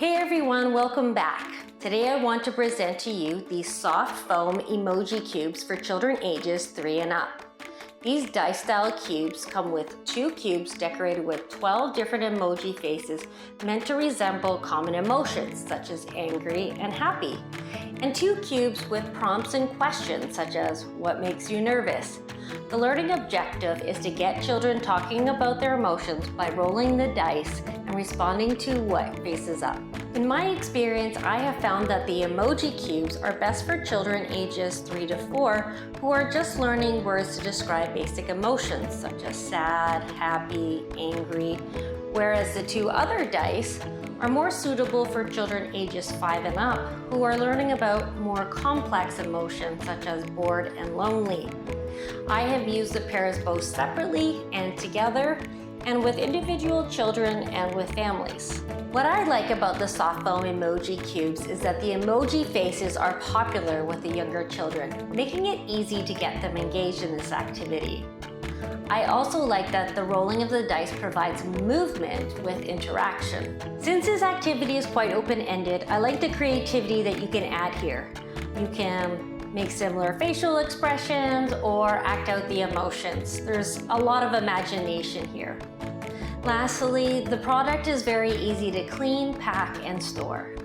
Hey everyone, welcome back. Today I want to present to you these soft foam emoji cubes for children ages 3 and up. These dice-style cubes come with 2 cubes decorated with 12 different emoji faces meant to resemble common emotions such as angry and happy, and 2 cubes with prompts and questions such as what makes you nervous. The learning objective is to get children talking about their emotions by rolling the dice and responding to what faces up. In my experience, I have found that the emoji cubes are best for children ages 3 to 4 who are just learning words to describe basic emotions such as sad, happy, angry, whereas the 2 other dice are more suitable for children ages 5 and up who are learning about more complex emotions such as bored and lonely. I have used the pairs both separately and together, and with individual children and with families. What I like about the soft foam emoji cubes is that the emoji faces are popular with the younger children, making it easy to get them engaged in this activity. I also like that the rolling of the dice provides movement with interaction. Since this activity is quite open-ended, I like the creativity that you can add here. You can make similar facial expressions or act out the emotions. There's a lot of imagination here. Lastly, the product is very easy to clean, pack, and store.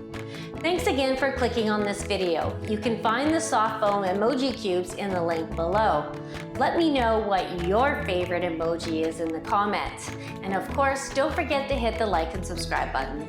Thanks again for clicking on this video. You can find the soft foam emoji cubes in the link below. Let me know what your favorite emoji is in the comments. And of course, don't forget to hit the like and subscribe button.